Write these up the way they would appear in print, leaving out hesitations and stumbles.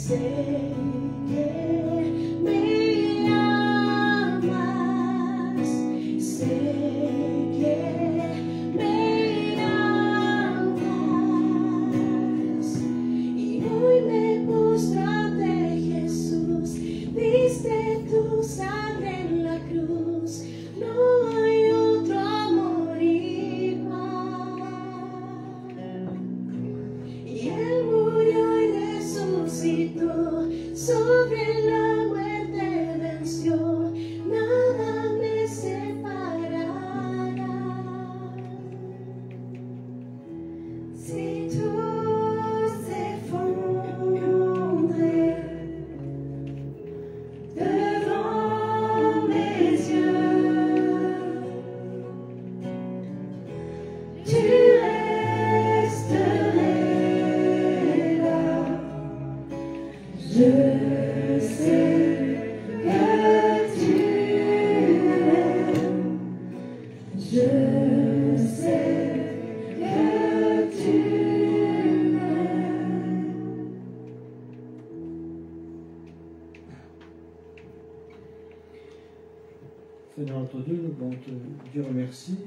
Seigneur notre Dieu, nous voulons te dire merci.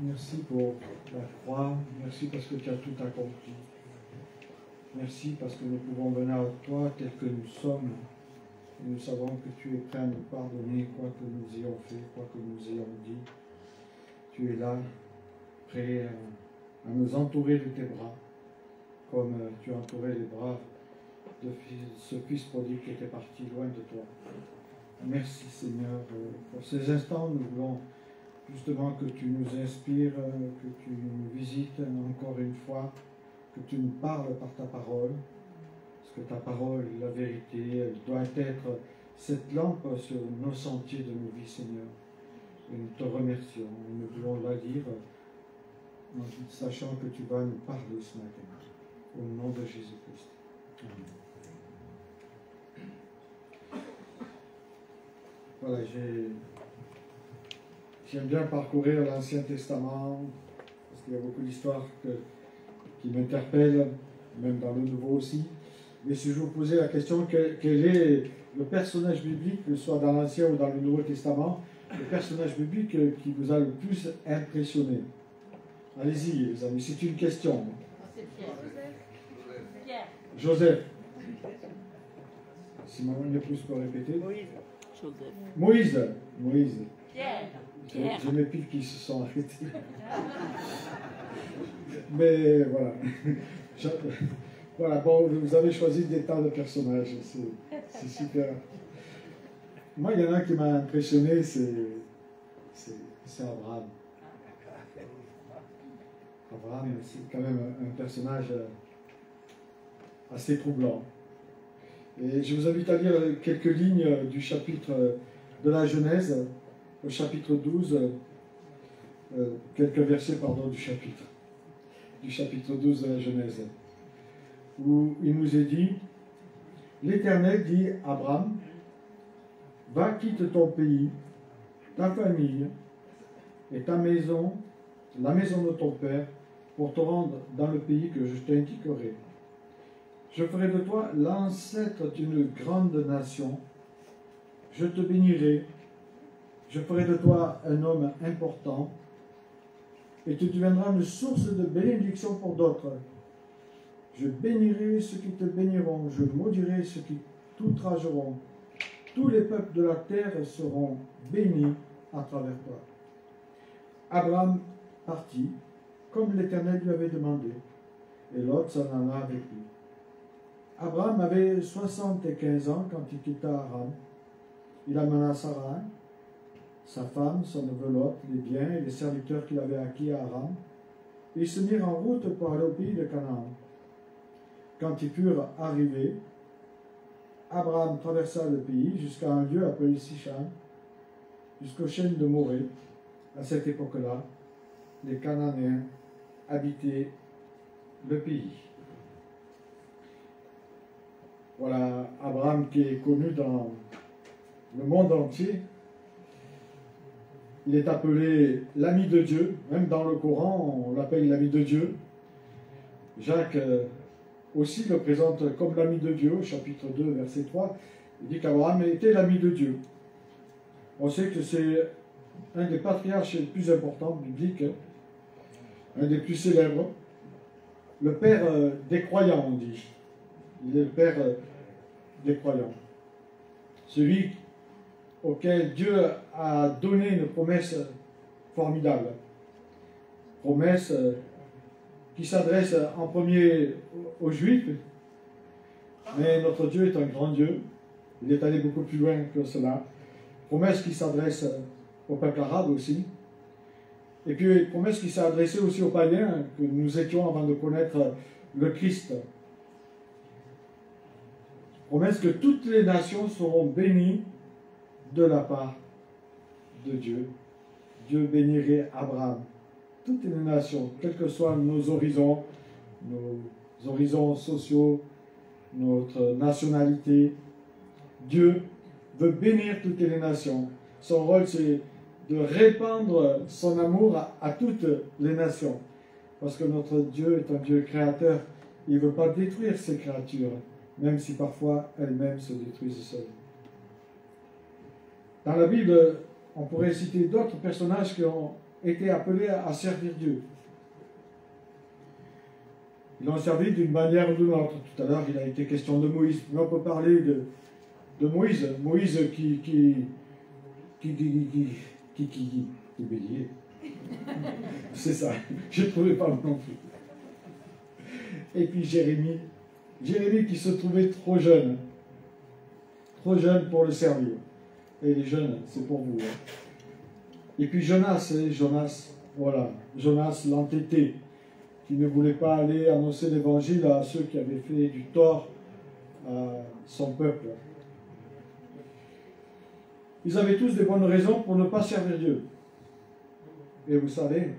Merci pour la croix. Merci parce que tu as tout accompli. Merci parce que nous pouvons venir à toi tel que nous sommes. Et nous savons que tu es prêt à nous pardonner quoi que nous ayons fait, quoi que nous ayons dit. Tu es là, prêt à nous entourer de tes bras, comme tu as entouré les bras de ce fils prodigue qui était parti loin de toi. Merci Seigneur pour ces instants. Nous voulons justement que tu nous inspires, que tu nous visites encore une fois, que tu nous parles par ta parole, parce que ta parole, la vérité, elle doit être cette lampe sur nos sentiers de nos vies, Seigneur. Et nous te remercions, et nous voulons la lire en sachant que tu vas nous parler ce matin, au nom de Jésus-Christ. Amen. Voilà, j'aime bien parcourir l'Ancien Testament, parce qu'il y a beaucoup d'histoires qui m'interpellent, même dans le Nouveau aussi. Mais si je vous posais la question, quel est le personnage biblique, que ce soit dans l'Ancien ou dans le Nouveau Testament, le personnage biblique qui vous a le plus impressionné? Allez-y, les amis, c'est une question. C'est Pierre. Joseph. Si mon épouse peut répéter. Moïse. Moïse. Pierre. J'ai mes piles qui se sont arrêtées. Mais voilà. Voilà, bon, vous avez choisi des tas de personnages. C'est super. Moi, il y en a un qui m'a impressionné, c'est Abraham. Abraham, c'est quand même un personnage assez troublant. Et je vous invite à lire quelques lignes du chapitre de la Genèse, au chapitre 12, quelques versets, du chapitre 12 de la Genèse, où il nous est dit, l'Éternel dit à Abraham, va, quitte ton pays, ta famille et ta maison, la maison de ton père, pour te rendre dans le pays que je t'indiquerai. Je ferai de toi l'ancêtre d'une grande nation. Je te bénirai. Je ferai de toi un homme important. Et tu deviendras une source de bénédiction pour d'autres. Je bénirai ceux qui te béniront. Je maudirai ceux qui t'outrageront. Tous les peuples de la terre seront bénis à travers toi. Abraham partit, comme l'Éternel lui avait demandé. Et Lot s'en alla avec lui. Abraham avait 75 ans quand il quitta Aram. Il amena Sarai, sa femme, son neveu Lot, les biens et les serviteurs qu'il avait acquis à Aram. Et ils se mirent en route pour aller au pays de Canaan. Quand ils furent arrivés, Abraham traversa le pays jusqu'à un lieu appelé Sichem, jusqu'aux chênes de Morée. À cette époque-là, les Cananéens habitaient le pays. Voilà, Abraham qui est connu dans le monde entier. Il est appelé l'ami de Dieu. Même dans le Coran, on l'appelle l'ami de Dieu. Jacques aussi le présente comme l'ami de Dieu, au chapitre 2, verset 3. Il dit qu'Abraham était l'ami de Dieu. On sait que c'est un des patriarches les plus importants bibliques, un des plus célèbres, le père des croyants, on dit. Il est le père des croyants. Celui auquel Dieu a donné une promesse formidable. Promesse qui s'adresse en premier aux Juifs, mais notre Dieu est un grand Dieu. Il est allé beaucoup plus loin que cela. Promesse qui s'adresse au peuple arabe aussi. Et puis, promesse qui s'est adressée aussi aux païens que nous étions avant de connaître le Christ. Promesse que toutes les nations seront bénies de la part de Dieu. Dieu bénirait Abraham. Toutes les nations, quels que soient nos horizons sociaux, notre nationalité, Dieu veut bénir toutes les nations. Son rôle, c'est de répandre son amour à toutes les nations. Parce que notre Dieu est un Dieu créateur. Il ne veut pas détruire ses créatures, même si parfois elles-mêmes se détruisent seules. Dans la Bible, on pourrait citer d'autres personnages qui ont été appelés à servir Dieu. Ils l'ont servi d'une manière ou d'une autre. Tout à l'heure, il a été question de Moïse. Mais on peut parler de Moïse. Moïse qui bélier. C'est ça. Je ne trouvais pas non plus. Et puis Jérémie. Jérémie qui se trouvait trop jeune. Trop jeune pour le servir. Et les jeunes, c'est pour vous. Et puis Jonas, voilà. Jonas l'entêté, qui ne voulait pas aller annoncer l'évangile à ceux qui avaient fait du tort à son peuple. Ils avaient tous des bonnes raisons pour ne pas servir Dieu. Et vous savez,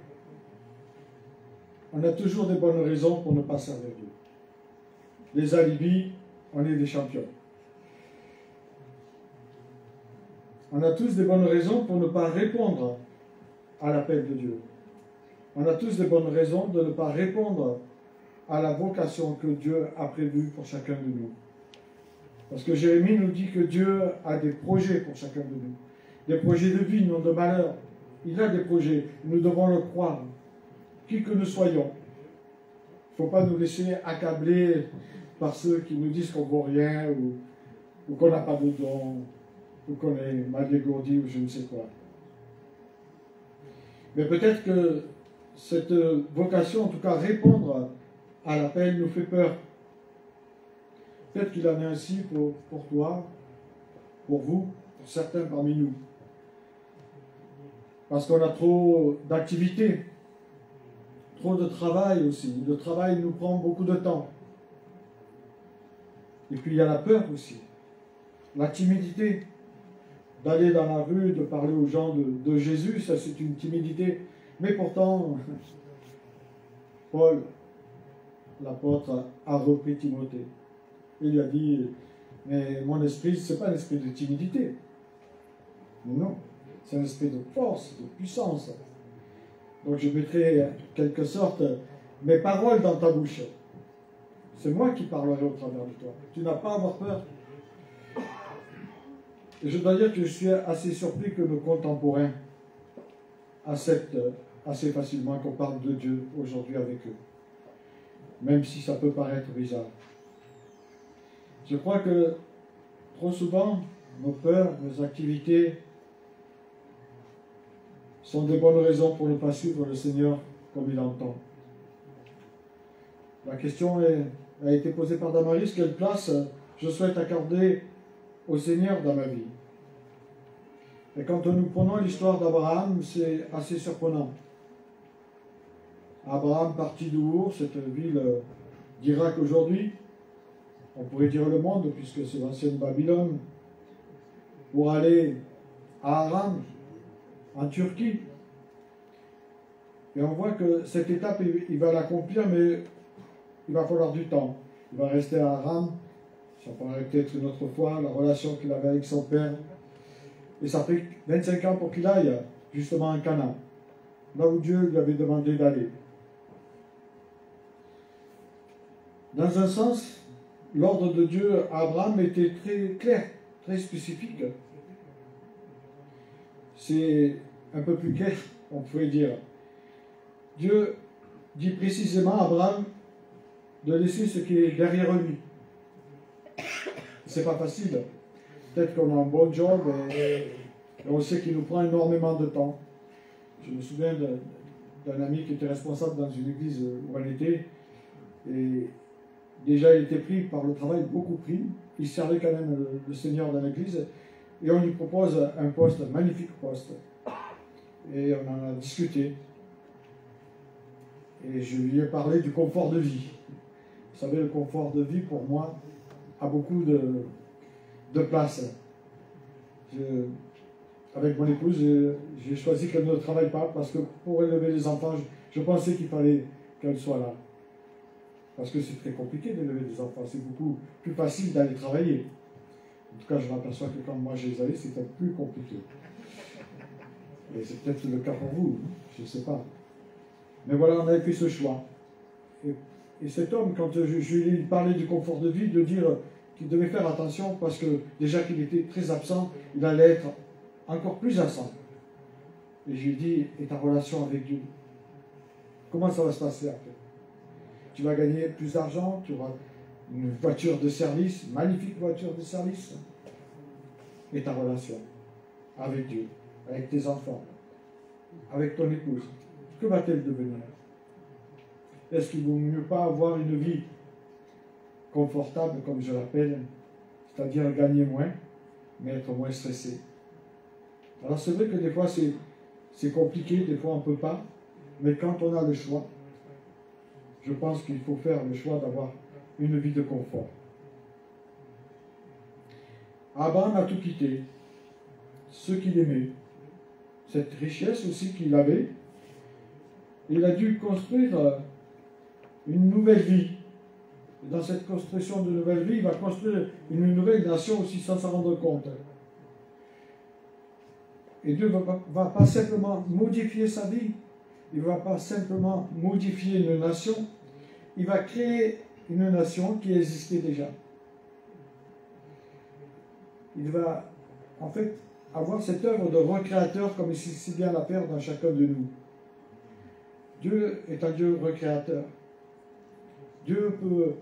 on a toujours des bonnes raisons pour ne pas servir Dieu. Les alibis, on est des champions. On a tous des bonnes raisons pour ne pas répondre à l'appel de Dieu. On a tous des bonnes raisons de ne pas répondre à la vocation que Dieu a prévue pour chacun de nous. Parce que Jérémie nous dit que Dieu a des projets pour chacun de nous. Des projets de vie, non de malheur. Il a des projets. Nous devons le croire. Qui que nous soyons. Il ne faut pas nous laisser accabler par ceux qui nous disent qu'on ne vaut rien ou qu'on n'a pas de don ou qu'on est mal dégourdi ou je ne sais quoi. Mais peut-être que cette vocation, en tout cas répondre à l'appel, nous fait peur. Peut-être qu'il en est ainsi pour toi, pour vous, pour certains parmi nous. Parce qu'on a trop d'activités, trop de travail aussi. Le travail nous prend beaucoup de temps. Et puis il y a la peur aussi, la timidité. D'aller dans la rue, de parler aux gens de Jésus, ça c'est une timidité. Mais pourtant, Paul, l'apôtre, a repris Timothée. Il lui a dit, mais mon esprit, ce n'est pas un esprit de timidité. Non, c'est un esprit de force, de puissance. Donc je mettrai, en quelque sorte, mes paroles dans ta bouche. C'est moi qui parlerai au travers de toi. Tu n'as pas à avoir peur. Et je dois dire que je suis assez surpris que nos contemporains acceptent assez facilement qu'on parle de Dieu aujourd'hui avec eux. Même si ça peut paraître bizarre. Je crois que trop souvent, nos peurs, nos activités sont des bonnes raisons pour ne pas suivre le Seigneur comme il entend. La question a été posée par Damaris, quelle place je souhaite accorder au Seigneur dans ma vie. Et quand nous prenons l'histoire d'Abraham, c'est assez surprenant. Abraham parti d'Our, cette ville d'Irak aujourd'hui, on pourrait dire le monde, puisque c'est l'ancienne Babylone, pour aller à Haran, en Turquie. Et on voit que cette étape, il va l'accomplir, mais il va falloir du temps. Il va rester à Haran, ça paraît peut-être une autre fois, la relation qu'il avait avec son père. Et ça fait 25 ans pour qu'il aille justement en Canaan, là où Dieu lui avait demandé d'aller. Dans un sens, l'ordre de Dieu à Abraham était très clair, très spécifique. C'est un peu plus clair, on pourrait dire. Dieu dit précisément à Abraham de laisser ce qui est derrière lui. C'est pas facile. Peut-être qu'on a un bon job et on sait qu'il nous prend énormément de temps. Je me souviens d'un ami qui était responsable dans une église où on était, et déjà il était pris par le travail, beaucoup pris. Il servait quand même le Seigneur dans l'église, et on lui propose un poste, un magnifique poste. Et on en a discuté. Et je lui ai parlé du confort de vie. Vous savez, le confort de vie, pour moi, a beaucoup de place. Avec mon épouse, j'ai choisi qu'elle ne travaille pas parce que pour élever les enfants, je pensais qu'il fallait qu'elle soit là. Parce que c'est très compliqué d'élever des enfants. C'est beaucoup plus facile d'aller travailler. En tout cas, je m'aperçois que quand moi je les avais, c'était plus compliqué. Et c'est peut-être le cas pour vous, je ne sais pas. Mais voilà, on avait fait ce choix. Et cet homme, quand je lui parlais du confort de vie, de dire qu'il devait faire attention parce que déjà qu'il était très absent, il allait être encore plus absent. Et je lui ai dit, et ta relation avec Dieu? Comment ça va se passer après? Tu vas gagner plus d'argent, tu auras une voiture de service, magnifique voiture de service. Et ta relation avec Dieu, avec tes enfants, avec ton épouse, que va-t-elle devenir? Est-ce qu'il vaut mieux pas avoir une vie confortable, comme je l'appelle, c'est-à-dire gagner moins, mais être moins stressé? Alors c'est vrai que des fois c'est compliqué, des fois on ne peut pas, mais quand on a le choix, je pense qu'il faut faire le choix d'avoir une vie de confort. Abraham a tout quitté, ce qu'il aimait, cette richesse aussi qu'il avait. Il a dû construire une nouvelle vie. Et dans cette construction de nouvelle vie, il va construire une nouvelle nation aussi sans s'en rendre compte. Et Dieu ne va pas simplement modifier sa vie, il ne va pas simplement modifier une nation, il va créer une nation qui existait déjà. Il va en fait avoir cette œuvre de recréateur comme il sait si bien la faire dans chacun de nous. Dieu est un Dieu recréateur. Dieu peut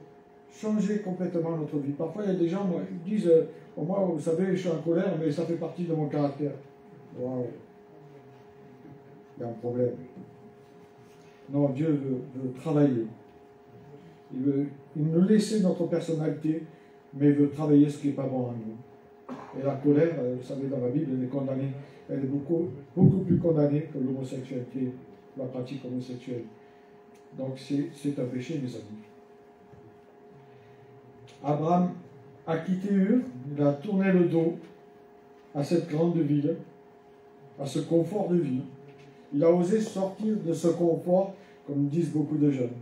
changer complètement notre vie. Parfois, il y a des gens qui disent moi, vous savez, je suis en colère, mais ça fait partie de mon caractère. Wow. Il y a un problème. Non, Dieu veut travailler. Il nous laisse notre personnalité, mais il veut travailler ce qui n'est pas bon en nous. Et la colère, vous savez, dans la Bible, elle est condamnée. Elle est beaucoup plus condamnée que l'homosexualité, la pratique homosexuelle. Donc c'est un péché, mes amis. Abraham a quitté Ur, il a tourné le dos à cette grande ville, à ce confort de vie. Il a osé sortir de ce confort, comme disent beaucoup de jeunes.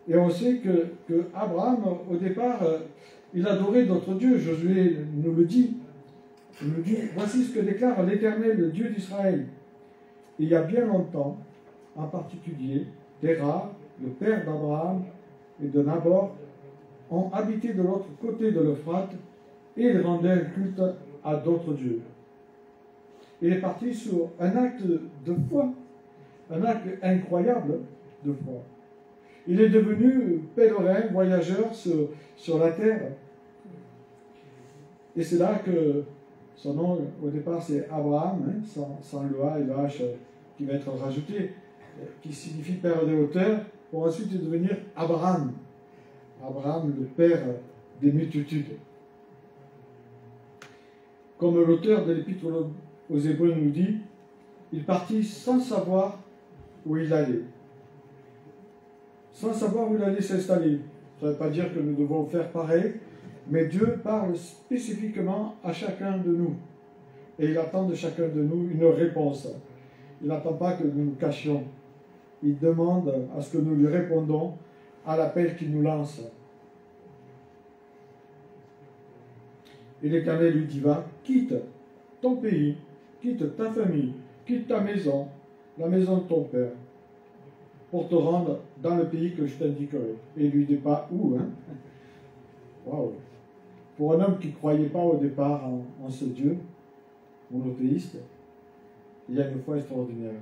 Et on sait que Abraham, au départ, il adorait d'autres dieux. Josué nous le dit. Il nous dit, voici ce que déclare l'Éternel, le Dieu d'Israël. Il y a bien longtemps, en particulier, Terah, le père d'Abraham et de Nabor, ont habité de l'autre côté de l'Euphrate et ils rendaient culte à d'autres dieux. Il est parti sur un acte de foi, un acte incroyable de foi. Il est devenu pèlerin, voyageur sur la terre. Et c'est là que son nom, au départ, c'est Abraham, sans le A et le H qui va être rajouté, qui signifie père des hauteurs, pour ensuite devenir Abraham. Abraham, le père des multitudes. Comme l'auteur de l'Épître aux Hébreux nous dit, il partit sans savoir où il allait. Sans savoir où il allait s'installer. Ça ne veut pas dire que nous devons faire pareil, mais Dieu parle spécifiquement à chacun de nous. Et il attend de chacun de nous une réponse. Il n'attend pas que nous nous cachions. Il demande à ce que nous lui répondons à l'appel qu'il nous lance. Et l'Éternel lui dit, va, quitte ton pays, quitte ta famille, quitte ta maison, la maison de ton père, pour te rendre dans le pays que je t'indiquerai. Et il lui dit pas où, hein. Waouh. Pour un homme qui ne croyait pas au départ en ce Dieu, monothéiste, il y a une foi extraordinaire.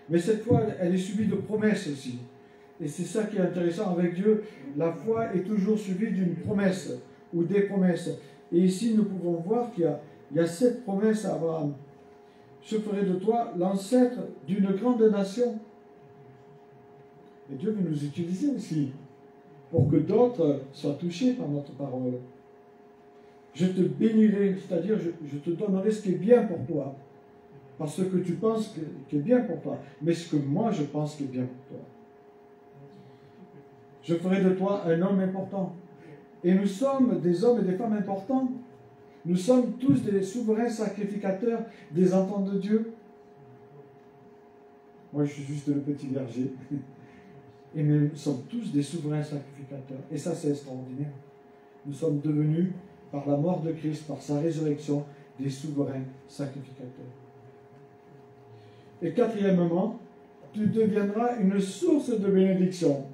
Mais cette foi, elle est suivie de promesses aussi. Et c'est ça qui est intéressant avec Dieu. La foi est toujours suivie d'une promesse ou des promesses. Et ici, nous pouvons voir qu'il y a cette promesse à Abraham. Je ferai de toi l'ancêtre d'une grande nation. Et Dieu veut nous utiliser aussi pour que d'autres soient touchés par notre parole. Je te bénirai, c'est-à-dire je te donnerai ce qui est bien pour toi. Parce que tu penses qui est bien pour toi, mais ce que moi je pense qui est bien pour toi. Je ferai de toi un homme important. Et nous sommes des hommes et des femmes importants. Nous sommes tous des souverains sacrificateurs des enfants de Dieu. Moi je suis juste le petit berger. Et nous sommes tous des souverains sacrificateurs. Et ça c'est extraordinaire. Nous sommes devenus, par la mort de Christ, par sa résurrection, des souverains sacrificateurs. Et quatrièmement, tu deviendras une source de bénédiction.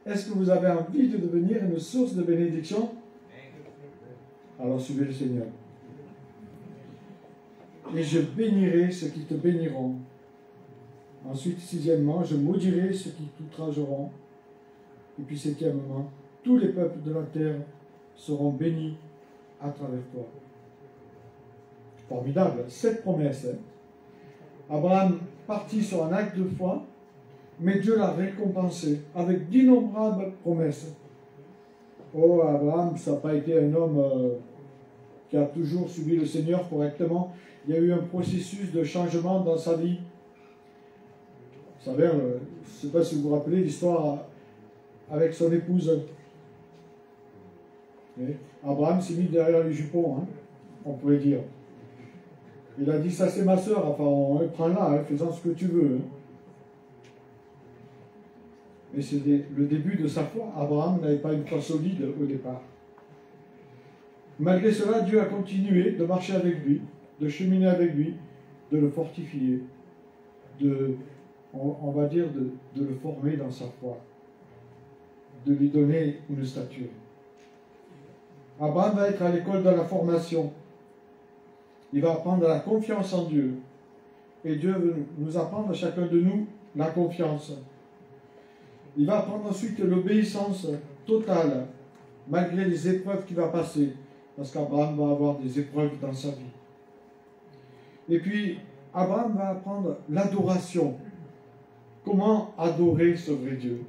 Est-ce que vous avez envie de devenir une source de bénédiction? Alors suivez le Seigneur. Et je bénirai ceux qui te béniront. Ensuite, sixièmement, je maudirai ceux qui t'outrageront. Et puis septièmement, tous les peuples de la terre seront bénis à travers toi. Formidable, cette promesse. Abraham partit sur un acte de foi, mais Dieu l'a récompensé avec d'innombrables promesses. Oh, Abraham, ça n'a pas été un homme qui a toujours suivi le Seigneur correctement. Il y a eu un processus de changement dans sa vie. Vous savez, je ne sais pas si vous vous rappelez l'histoire avec son épouse. Et Abraham s'est mis derrière les jupons, hein, on pourrait dire. Il a dit, ça c'est ma soeur, enfin, prends-la, hein, fais-en ce que tu veux. Hein. Mais c'est le début de sa foi. Abraham n'avait pas une foi solide au départ. Malgré cela, Dieu a continué de marcher avec lui, de cheminer avec lui, de le fortifier, on va dire de le former dans sa foi, de lui donner une stature. Abraham va être à l'école de la formation. Il va apprendre la confiance en Dieu. Et Dieu veut nous apprendre, chacun de nous, la confiance. Il va apprendre ensuite l'obéissance totale, malgré les épreuves qu'il va passer, parce qu'Abraham va avoir des épreuves dans sa vie. Et puis, Abraham va apprendre l'adoration. Comment adorer ce vrai Dieu?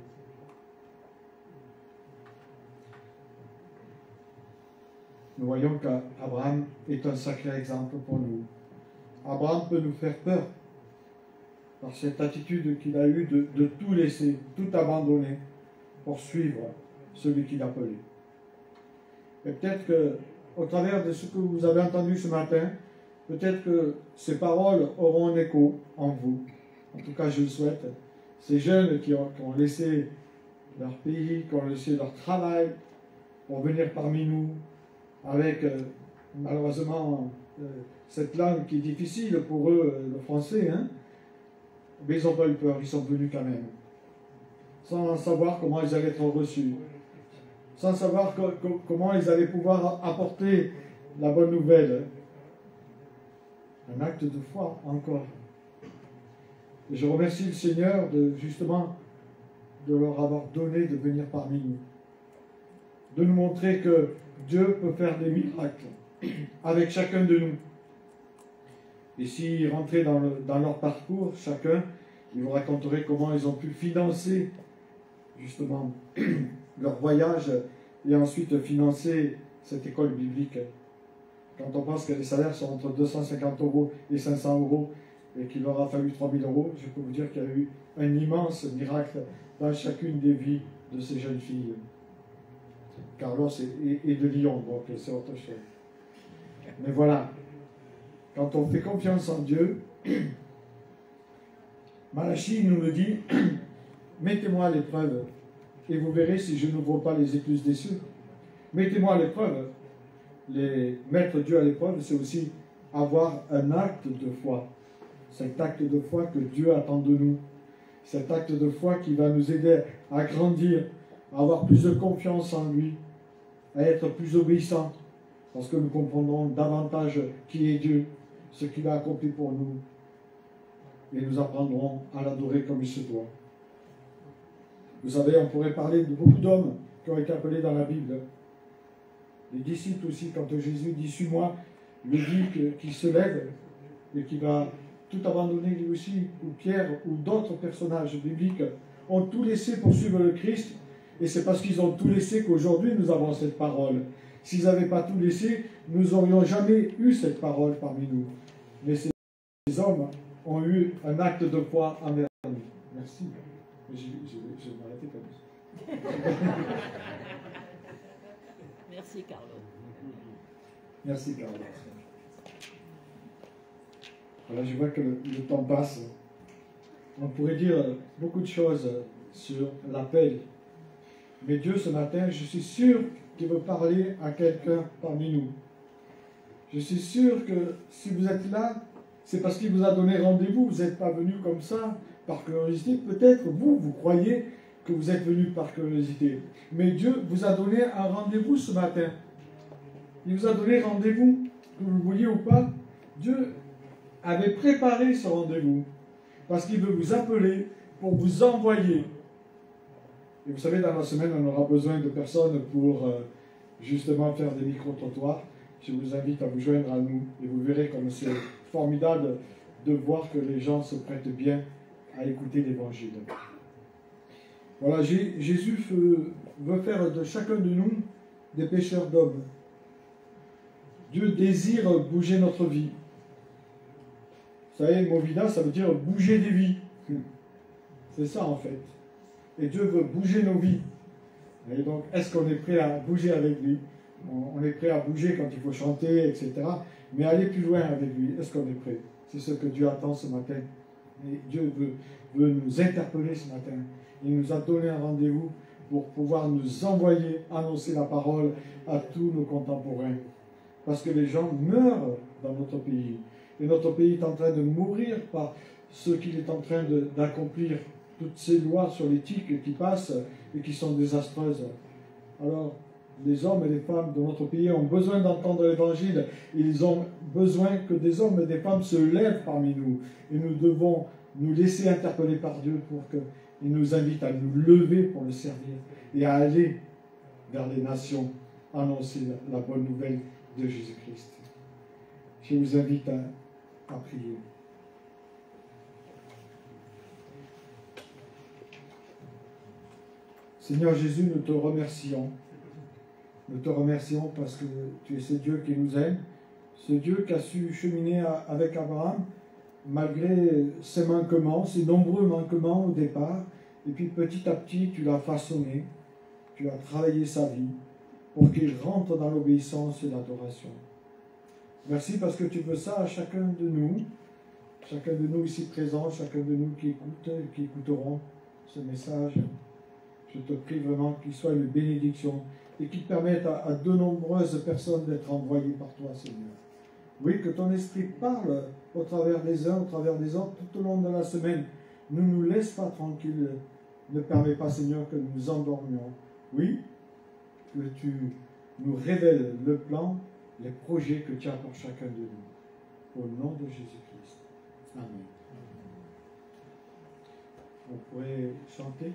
Nous voyons qu'Abraham est un sacré exemple pour nous. Abraham peut nous faire peur par cette attitude qu'il a eue de tout laisser, tout abandonner pour suivre celui qu'il appelait. Et peut-être qu'au travers de ce que vous avez entendu ce matin, peut-être que ces paroles auront un écho en vous. En tout cas, je le souhaite. Ces jeunes qui ont laissé leur pays, qui ont laissé leur travail pour venir parmi nous, avec malheureusement cette langue qui est difficile pour eux, le français, hein, mais ils n'ont pas eu peur, ils sont venus quand même, sans savoir comment ils allaient être reçus, sans savoir comment ils allaient pouvoir apporter la bonne nouvelle. Un acte de foi encore. Et je remercie le Seigneur justement de leur avoir donné de venir parmi nous, de nous montrer que Dieu peut faire des miracles avec chacun de nous. Et s'ils rentraient dans leur parcours, chacun, ils vous raconteraient comment ils ont pu financer justement leur voyage et ensuite financer cette école biblique. Quand on pense que les salaires sont entre 250 € et 500 € et qu'il leur a fallu 3 000 €, je peux vous dire qu'il y a eu un immense miracle dans chacune des vies de ces jeunes filles. Carlos est de Lyon, donc c'est autre chose. Mais voilà, quand on fait confiance en Dieu, Malachie nous le dit, mettez-moi à l'épreuve et vous verrez si je n'ouvre pas les écluses des cieux. Mettez-moi à l'épreuve. Mettre Dieu à l'épreuve, c'est aussi avoir un acte de foi. Cet acte de foi que Dieu attend de nous. cet acte de foi qui va nous aider à grandir, à avoir plus de confiance en lui, à être plus obéissants, parce que nous comprendrons davantage qui est Dieu, ce qu'il a accompli pour nous, et nous apprendrons à l'adorer comme il se doit. Vous savez, on pourrait parler de beaucoup d'hommes qui ont été appelés dans la Bible. Les disciples aussi, quand Jésus dit « Suis-moi », il dit qu'il se lève et qu'il va tout abandonner lui aussi, ou Pierre, ou d'autres personnages bibliques ont tout laissé pour suivre le Christ, et c'est parce qu'ils ont tout laissé qu'aujourd'hui nous avons cette parole. S'ils n'avaient pas tout laissé, nous n'aurions jamais eu cette parole parmi nous. Mais ces hommes ont eu un acte de foi envers nous. Merci. Je vais m'arrêter comme ça. Merci, Carlo. Merci, Carlo. Voilà, je vois que le temps passe. On pourrait dire beaucoup de choses sur l'appel. Mais Dieu, ce matin, je suis sûr qu'il veut parler à quelqu'un parmi nous. Je suis sûr que si vous êtes là, c'est parce qu'il vous a donné rendez-vous. Vous n'êtes pas venu comme ça, par curiosité. Peut-être vous croyez que vous êtes venu par curiosité. Mais Dieu vous a donné un rendez-vous ce matin. Il vous a donné rendez-vous, que vous le voyez ou pas. Dieu avait préparé ce rendez-vous parce qu'il veut vous appeler pour vous envoyer. Et vous savez, dans la semaine, on aura besoin de personnes pour justement faire des micro-trottoirs. Je vous invite à vous joindre à nous et vous verrez comme c'est formidable de voir que les gens se prêtent bien à écouter l'Évangile. Voilà, Jésus veut faire de chacun de nous des pêcheurs d'hommes. Dieu désire bouger notre vie. Vous savez, Movida, ça veut dire bouger des vies. C'est ça en fait. Et Dieu veut bouger nos vies. Et donc, est-ce qu'on est prêt à bouger avec lui? On est prêt à bouger quand il faut chanter, etc. Mais aller plus loin avec lui, est-ce qu'on est prêt? C'est ce que Dieu attend ce matin. Et Dieu veut nous interpeller ce matin. Il nous a donné un rendez-vous pour pouvoir nous envoyer, annoncer la parole à tous nos contemporains. Parce que les gens meurent dans notre pays. Et notre pays est en train de mourir par ce qu'il est en train d'accomplir. Toutes ces lois sur l'éthique qui passent et qui sont désastreuses. Alors, les hommes et les femmes de notre pays ont besoin d'entendre l'Évangile. Ils ont besoin que des hommes et des femmes se lèvent parmi nous. Et nous devons nous laisser interpeller par Dieu pour qu'il nous invite à nous lever pour le servir et à aller vers les nations, annoncer la bonne nouvelle de Jésus-Christ. Je vous invite à prier. Seigneur Jésus, nous te remercions. Nous te remercions parce que tu es ce Dieu qui nous aime, ce Dieu qui a su cheminer avec Abraham, malgré ses manquements, ses nombreux manquements au départ, et puis petit à petit tu l'as façonné, tu as travaillé sa vie pour qu'il rentre dans l'obéissance et l'adoration. Merci parce que tu veux ça à chacun de nous ici présents, chacun de nous qui écouteront ce message. Je te prie vraiment qu'il soit une bénédiction et qu'il permette à de nombreuses personnes d'être envoyées par toi, Seigneur. Oui, que ton esprit parle au travers des uns, au travers des autres, tout au long de la semaine. Ne nous laisse pas tranquilles. Ne permets pas, Seigneur, que nous nous endormions. Oui, que tu nous révèles le plan, les projets que tu as pour chacun de nous. Au nom de Jésus-Christ. Amen. On pourrait chanter.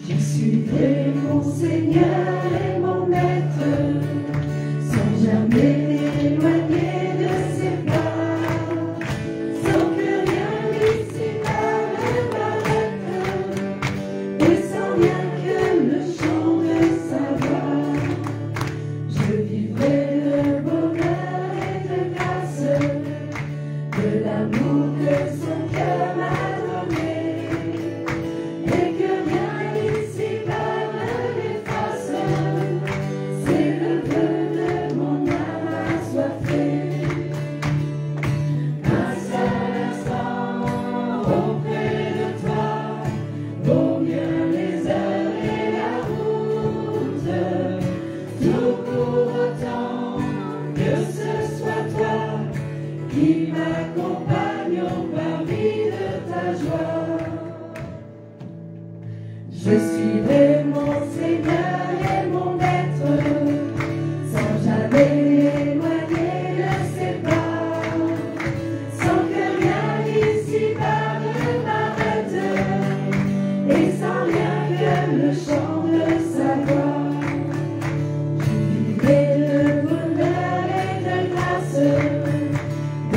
Je suivrai mon Seigneur et mon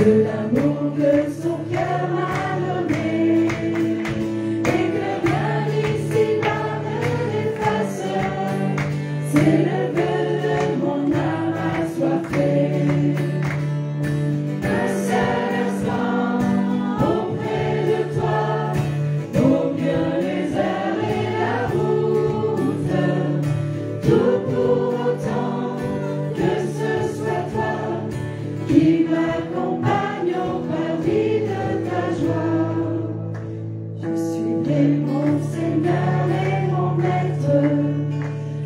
de l'amour que son cœur m'a donné, et que rien ici-bas ne l'efface. C'est le vœu de mon âme assoiffée. Un seul instant auprès de toi, vaut bien les heures et la route, tout pour autant que ce soit toi qui m'accompagne au paradis de ta joie. Je suivrai mon Seigneur et mon Maître,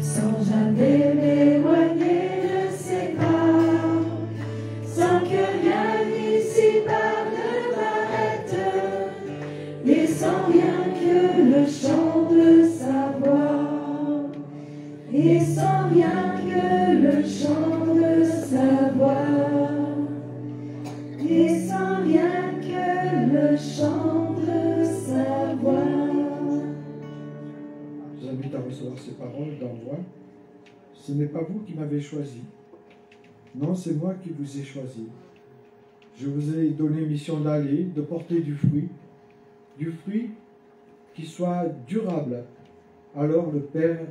sans jamais m'éloigner de ses pas, sans que rien ici-bas ne m'arrête, et sans rien que le chant de sa voix, et sans rien que le chant de sa voix, et sans rien que le chant de sa voix. Je vous invite à recevoir ces paroles d'envoi. Ce n'est pas vous qui m'avez choisi. Non, c'est moi qui vous ai choisi. Je vous ai donné mission d'aller, de porter du fruit qui soit durable. Alors le Père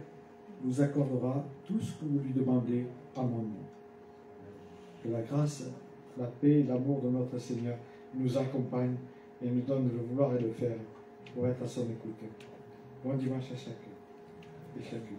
vous accordera tout ce que vous lui demandez à mon nom. Que la grâce, la paix et l'amour de notre Seigneur nous accompagnent et nous donnent le vouloir et le faire pour être à son écoute. Bon dimanche à chacun et chacune.